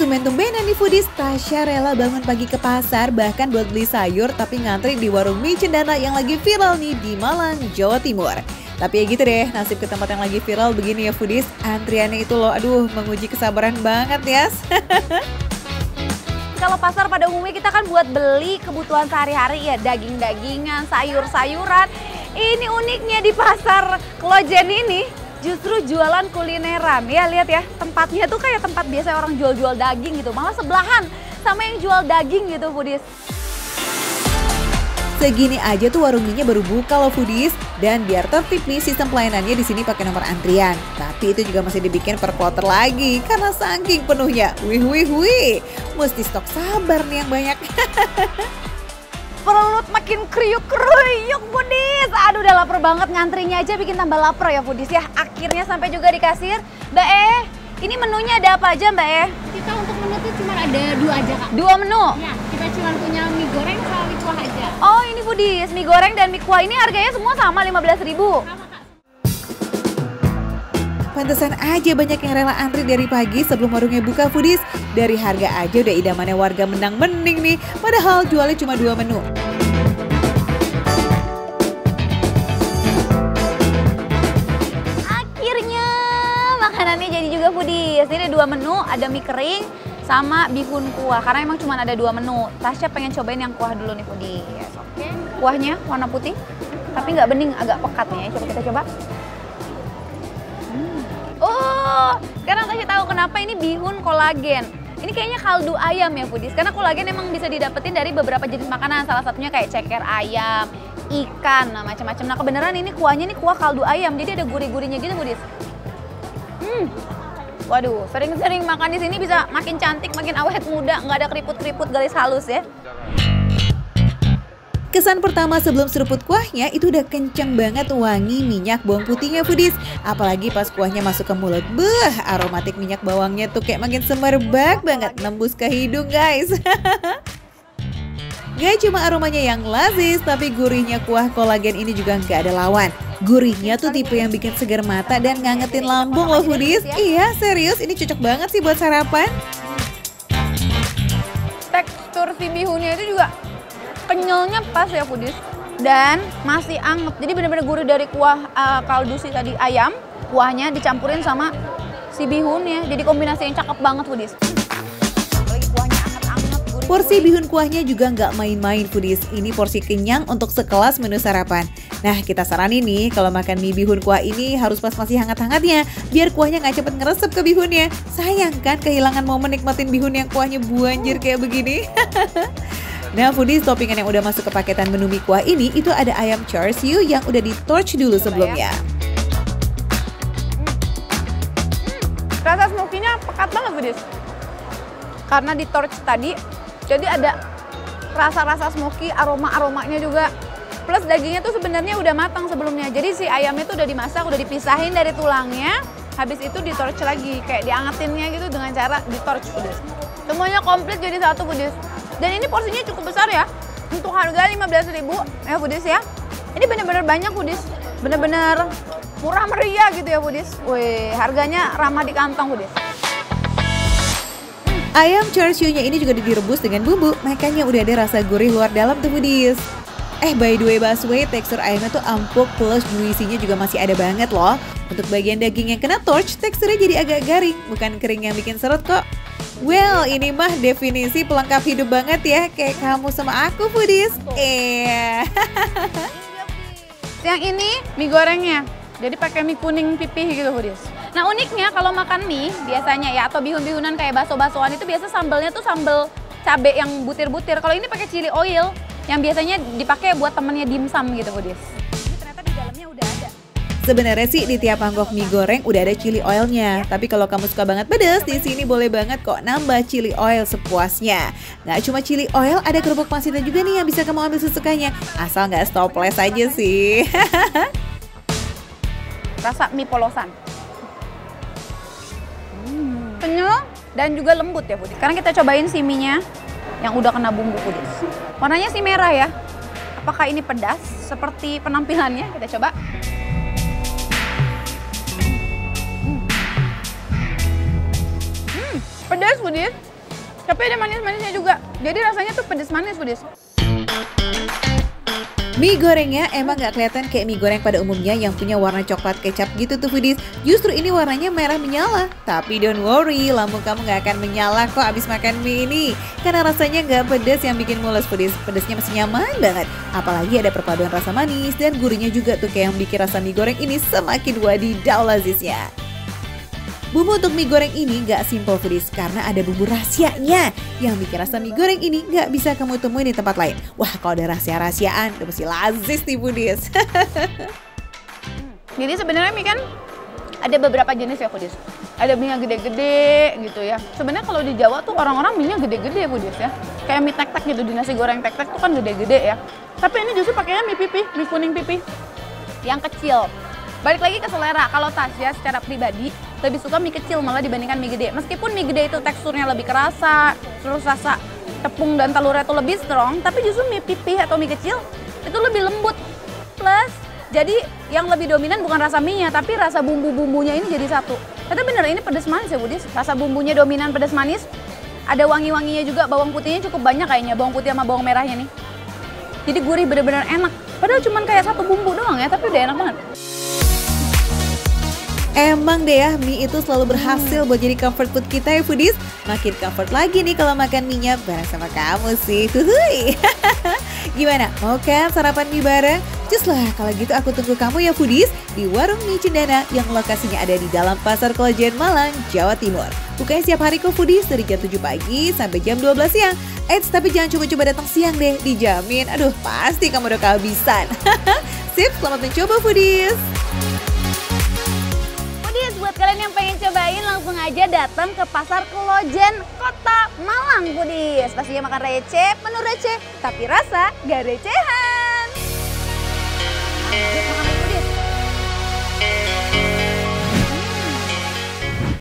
tumben-tumbenan nih foodies, Tasya rela bangun pagi ke pasar bahkan buat beli sayur tapi ngantri di warung mie cendana yang lagi viral nih di Malang, Jawa Timur. Tapi ya gitu deh, nasib ke tempat yang lagi viral begini ya foodies, antriannya itu loh aduh menguji kesabaran banget ya. Kalau pasar pada umumnya kita kan buat beli kebutuhan sehari-hari ya, daging-dagingan, sayur-sayuran. Ini uniknya di pasar Klojen ini justru jualan kulineran. Ya lihat ya, tempatnya tuh kayak tempat biasa orang jual-jual daging gitu. Malah sebelahan sama yang jual daging gitu foodies. Segini aja tuh warung mie-nya baru buka loh foodies. Dan biar tertib nih sistem pelayanannya di sini pakai nomor antrian. Tapi itu juga masih dibikin per kloter lagi karena saking penuhnya. Wih. Mesti stok sabar nih yang banyak. Perut makin kriuk-kriuk foodies. Aduh udah lapar banget, ngantrinya aja bikin tambah lapar ya foodies ya. Akhirnya sampai juga di kasir. Mbak ini menunya ada apa aja Mbak Kita untuk menu tuh cuma ada 2 aja Kak. 2 menu? Ya, kita cuma punya mie goreng sama mie kuah aja. Oh ini foodies, mie goreng dan mie kuah ini harganya semua sama 15.000. Sama Kak. Pantesan aja banyak yang rela antri dari pagi sebelum warungnya buka foodies. Dari harga aja udah idamannya warga menang-mending nih. Padahal jualnya cuma 2 menu. Akhirnya makanannya jadi juga foodies. Ini ada 2 menu, ada mie kering sama bihun kuah. Karena emang cuma ada 2 menu. Tasya pengen cobain yang kuah dulu nih foodies. Oke. Kuahnya warna putih, tapi nggak bening, agak pekat nih ya. Coba kita coba. Oh, sekarang Tasya tahu kenapa ini bihun kolagen. Ini kayaknya kaldu ayam ya foodies, karena kolagen emang bisa didapetin dari beberapa jenis makanan. Salah satunya kayak ceker ayam, ikan, nah macam-macam. Nah kebenaran ini kuahnya ini kuah kaldu ayam, jadi ada gurih-gurihnya gitu foodies. Waduh, sering-sering makan di sini bisa makin cantik, makin awet muda, nggak ada keriput-keriput garis halus ya. Kesan pertama sebelum seruput kuahnya itu udah kenceng banget wangi minyak bawang putihnya foodies. Apalagi pas kuahnya masuk ke mulut, aromatik minyak bawangnya tuh kayak makin semerbak banget nembus ke hidung guys. Gak cuma aromanya yang lazis, tapi gurihnya kuah kolagen ini juga nggak ada lawan. Gurihnya tuh tipe yang bikin segar mata dan ngangetin lambung loh foodies. Iya serius, ini cocok banget sih buat sarapan. Tekstur si bihunnya itu juga kenyalnya pas ya foodies, dan masih anget. Jadi bener-bener gurih dari kuah kaldu si tadi ayam, kuahnya dicampurin sama si bihunnya. Jadi kombinasi yang cakep banget foodies. Apalagi kuahnya anget-anget. Porsi bihun kuahnya juga nggak main-main foodies. Ini porsi kenyang untuk sekelas menu sarapan. Nah kita saranin nih kalau makan mie bihun kuah ini harus pas masih hangat-hangatnya. Biar kuahnya nggak cepet ngeresep ke bihunnya. Sayang kan kehilangan momen nikmatin bihun yang kuahnya buanjir kayak begini. Nah foodies, toppingan yang udah masuk ke paketan menu mie kuah ini itu ada ayam char siu yang udah di torch dulu sebelumnya. Rasa smoky-nya pekat banget foodies. Karena di torch tadi, jadi ada rasa-rasa smoky, aroma-aromanya juga. Plus dagingnya tuh sebenarnya udah matang sebelumnya. Jadi si ayamnya tuh udah dimasak, udah dipisahin dari tulangnya. Habis itu di torch lagi, kayak diangetinnya gitu dengan cara di torch foodies. Semuanya komplit jadi satu foodies. Dan ini porsinya cukup besar ya, untuk harga 15.000 ya foodies ya. Ini bener-bener banyak foodies, bener-bener murah meriah gitu ya foodies. Wih, harganya ramah di kantong foodies. Ayam char siu-nya ini juga direbus dengan bumbu, makanya udah ada rasa gurih luar dalam tuh foodies. By the way Baswe, tekstur ayamnya tuh empuk plus juicy-nya juga masih ada banget loh. Untuk bagian daging yang kena torch, teksturnya jadi agak garing, bukan kering yang bikin seret kok. Well, ini mah definisi pelengkap hidup banget ya, kayak kamu sama aku foodies. Yang ini mie gorengnya, jadi pakai mie kuning pipih gitu foodies. Nah uniknya kalau makan mie biasanya ya, atau bihun-bihunan kayak bakso-baksoan itu biasa sambalnya tuh sambal cabai yang butir-butir. Kalau ini pakai chili oil, yang biasanya dipakai buat temennya dimsum gitu foodies. Ini ternyata di dalamnya udah ada. Sebenarnya sih di tiap mangkok mie goreng udah ada chili oilnya. Tapi kalau kamu suka banget pedas, di sini boleh banget kok nambah chili oil sepuasnya. Nggak cuma chili oil, ada kerupuk pangsitnya juga nih yang bisa kamu ambil sesukanya. Asal nggak stopless aja sih. Rasa mie polosan. Kenyal dan juga lembut ya foodies. Sekarang kita cobain si mie-nya yang udah kena bumbu foodies. Warnanya sih merah ya. Apakah ini pedas seperti penampilannya? Kita coba. Pedas foodies, Tapi ada manis-manisnya juga. Jadi rasanya tuh pedes manis, Foodies. Mie gorengnya emang gak kelihatan kayak mie goreng pada umumnya yang punya warna coklat kecap gitu tuh Foodies. Justru ini warnanya merah menyala. Tapi don't worry, lambung kamu gak akan menyala kok abis makan mie ini. Karena rasanya gak pedas yang bikin mules Foodies. Pedasnya masih nyaman banget. Apalagi ada perpaduan rasa manis dan gurihnya juga tuh kayak yang bikin rasa mie goreng ini semakin wadidaw laziznya. Bumbu untuk mie goreng ini gak simple Foodies karena ada bumbu rahasianya yang bikin rasa mie goreng ini gak bisa kamu temuin di tempat lain. Wah, kalau ada rahasia-rahasiaan udah pasti lazis nih Foodies. Jadi sebenarnya mie kan ada beberapa jenis ya Foodies. Ada mie yang gede-gede gitu ya. Sebenarnya kalau di Jawa tuh orang-orang mie-nya gede-gede Foodies ya. Kayak mie tek-tek gitu, di nasi goreng tek-tek tuh kan gede-gede ya. Tapi ini justru pakainya mie pipih, mie kuning pipih yang kecil. Balik lagi ke selera, kalau Tasya secara pribadi lebih suka mie kecil malah dibandingkan mie gede. Meskipun mie gede itu teksturnya lebih kerasa, terus rasa tepung dan telurnya itu lebih strong, tapi justru mie pipih atau mie kecil itu lebih lembut. Plus, jadi yang lebih dominan bukan rasa mie-nya, tapi rasa bumbu-bumbunya ini jadi satu. Tapi bener, ini pedas manis ya Budis. Rasa bumbunya dominan pedas manis, ada wangi-wanginya juga, bawang putihnya cukup banyak kayaknya, bawang putih sama bawang merahnya nih. Jadi gurih, bener-bener enak. Padahal cuma kayak satu bumbu doang ya, tapi udah enak banget. Emang deh ya, mie itu selalu berhasil buat jadi comfort food kita ya Foodies. Makin comfort lagi nih kalau makan mie-nya bareng sama kamu sih. Huhuy. Gimana? Mau kan sarapan mie bareng? Cus lah, kalau gitu aku tunggu kamu ya Foodies di Warung Mie Cendana yang lokasinya ada di dalam Pasar Klejen Malang, Jawa Timur. Bukanya setiap hari kok Foodies dari jam 7 pagi sampai jam 12 siang. Eits, tapi jangan coba-coba datang siang deh, dijamin. Aduh, pasti kamu udah kehabisan. Sip, selamat mencoba Foodies. Buat kalian yang pengen cobain langsung aja datang ke Pasar Klejen Kota Malang Foodies. Pastinya makan receh, menu receh, tapi rasa gak recehan.